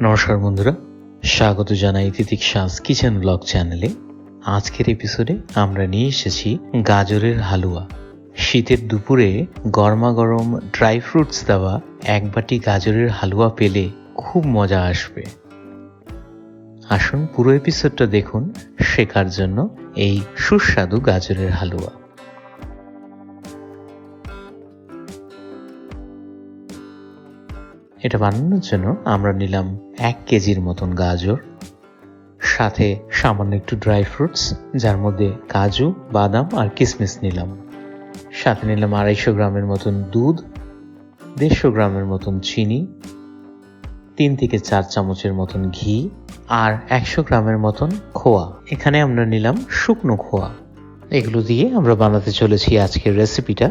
নমস্কার বন্ধুরা, স্বাগত জানাই তিতিক্ষাস কিচেন ব্লগ চ্যানেলে। আজকের এপিসোডে আমরা নিয়ে এসেছি গাজরের হালুয়া। শীতের দুপুরে গরমা গরম ড্রাই ফ্রুটস দেওয়া এক বাটি গাজরের হালুয়া পেলে খুব মজা আসবে। আসুন পুরো এপিসোডটা দেখুন শেখার জন্য এই সুস্বাদু গাজরের হালুয়া। এটা বানানোর জন্য আমরা নিলাম 1 কেজির মতন গাজর, সাথে সামান্য একটু ড্রাই ফ্রুটস যার মধ্যে কাজু, বাদাম আর কিশমিশ নিলাম। সাথে নিলাম 250 গ্রামের মতন দুধ, 150 গ্রামের মতন চিনি, 3 থেকে 4 চামচের মতন ঘি আর 100 গ্রামের মতন খোয়া। এখানে আমরা নিলাম শুকনো খোয়া। এগুলো দিয়ে আমরা বানাতে চলেছি আজকের রেসিপিটা।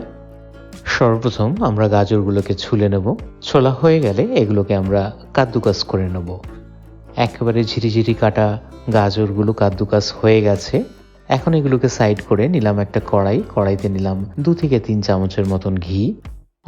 সর্বপ্রথম আমরা গাজরগুলোকে ছুলে নেব। ছোলা হয়ে গেলে এগুলোকে আমরা কাদ্দুকাস করে নেব। একেবারে ঝিরিঝিরি কাটা গাজরগুলো কাদ্দুকাস হয়ে গেছে। এখন এগুলোকে সাইড করে নিলাম একটা কড়াইতে নিলাম 2 থেকে 3 চামচের মতন ঘি।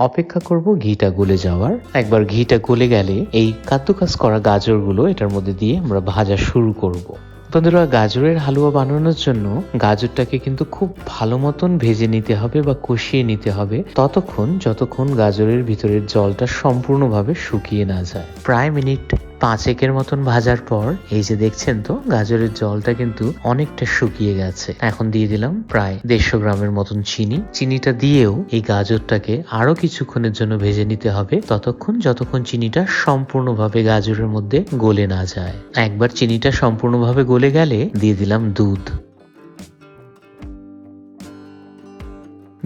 অপেক্ষা করব ঘিটা গলে যাওয়ার। একবার ঘিটা গলে গেলে এই কাদ্দুকাস করা গাজরগুলো এটার মধ্যে দিয়ে আমরা ভাজা শুরু করব। বন্ধুরা, গাজরের হালুয়া বানানোর জন্য গাজরটাকে কিন্তু খুব ভালো মতন ভেজে নিতে হবে বা কষিয়ে নিতে হবে ততক্ষণ যতক্ষণ গাজরের ভিতরের জলটা সম্পূর্ণভাবে শুকিয়ে না যায়। প্রায় মিনিট 5 মতন ভাজার পর এই যে দেখছেন তো গাজরের জলটা কিন্তু অনেকটা শুকিয়ে গেছে। এখন দিয়ে দিলাম প্রায় 150 গ্রামের মতন চিনি। চিনিটা দিয়েও এই গাজরটাকে আরো কিছুক্ষণের জন্য ভেজে নিতে হবে ততক্ষণ যতক্ষণ চিনিটা সম্পূর্ণভাবে গাজরের মধ্যে গলে না যায়। একবার চিনিটা সম্পূর্ণভাবে গলে গেলে দিয়ে দিলাম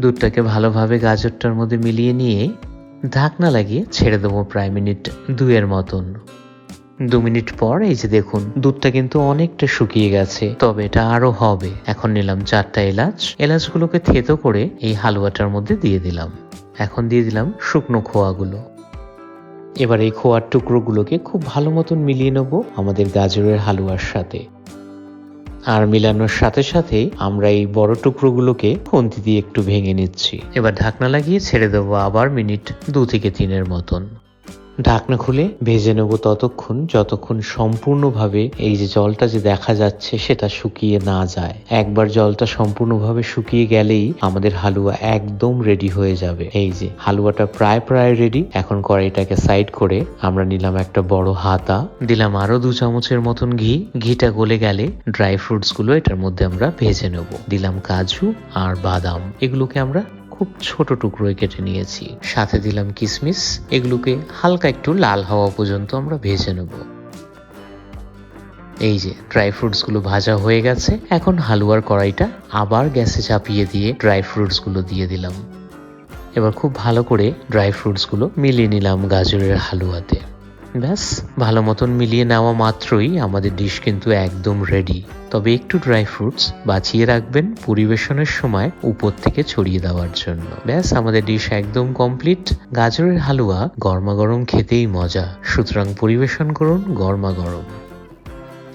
দুধটাকে ভালোভাবে গাজরটার মধ্যে মিলিয়ে নিয়ে ঢাকনা লাগিয়ে ছেড়ে দেবো প্রায় মিনিট 2 মতন। 2 মিনিট পর এই যে দেখুন দুধটা কিন্তু অনেকটা শুকিয়ে গেছে, তবে এটা আরো হবে। এখন নিলাম 4টা এলাচ। এলাচগুলোকে থেতো করে এই হালুয়াটার মধ্যে দিয়ে দিলাম। এখন দিয়ে দিলাম শুকনো খোয়াগুলো। এবার এই খোয়ার টুকরোগুলোকে খুব ভালো মতন মিলিয়ে নেব আমাদের গাজরের হালুয়ার সাথে। আর মিলানোর সাথে সাথে আমরা এই বড় টুকরোগুলোকে খুন্তি দিয়ে একটু ভেঙে নিচ্ছি। এবার ঢাকনা লাগিয়ে ছেড়ে দেবো আবার মিনিট 2 থেকে 3 মতন। ঢাকনা খুলে ভেজে নেব ততক্ষণ যতক্ষণ সম্পূর্ণভাবে এই যে জলটা যে দেখা যাচ্ছে সেটা শুকিয়ে না যায়। একবার জলটা সম্পূর্ণভাবে শুকিয়ে গেলেই আমাদের হালুয়া একদম রেডি হয়ে যাবে। এই যে হালুয়াটা প্রায় রেডি। এখন কড়াইটাকে সাইড করে আমরা নিলাম একটা বড় হাতা, দিলাম আরো 2 চামচের মতন ঘি। ঘিটা গলে গেলে ড্রাই ফ্রুটস গুলো এটার মধ্যে আমরা ভেজে নেব। দিলাম কাজু আর বাদাম, এগুলোকে আমরা খুব ছোট টুকরোয় কেটে নিয়েছি। সাথে দিলাম কিশমিশ। এগুলোকে হালকা একটু লাল হওয়া পর্যন্ত আমরা ভেজে নেব। এই যে ড্রাই ফ্রুটস গুলো ভাজা হয়ে গেছে। এখন হালুয়ার কড়াইটা আবার গ্যাসে চাপিয়ে দিয়ে ড্রাই ফ্রুটস গুলো দিয়ে দিলাম। এবার খুব ভালো করে ড্রাই ফ্রুটস গুলো মিলিয়ে নিলাম গাজরের হালুয়াতে। ব্যাস, ভালো মতন মিলিয়ে নেওয়া মাত্রই আমাদের ডিশ কিন্তু একদম রেডি। তবে একটু ড্রাই ফ্রুটস বাঁচিয়ে রাখবেন পরিবেশনের সময় উপর থেকে ছড়িয়ে দেওয়ার জন্য। ব্যাস, আমাদের ডিশ একদম কমপ্লিট। গাজরের হালুয়া গরমা গরম খেতেই মজা, সুতরাং পরিবেশন করুন গরমা গরম।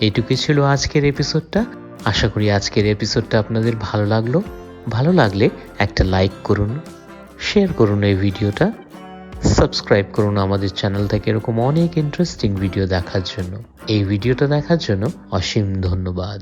এইটুকুই ছিল আজকের এপিসোডটা। আশা করি আজকের এপিসোডটা আপনাদের ভালো লাগলো। ভালো লাগলে একটা লাইক করুন, শেয়ার করুন এই ভিডিওটা, সাবস্ক্রাইব করুন আমাদের চ্যানেল থেকে এরকম অনেক ইন্টারেস্টিং ভিডিও দেখার জন্য। এই ভিডিওটা দেখার জন্য অসীম ধন্যবাদ।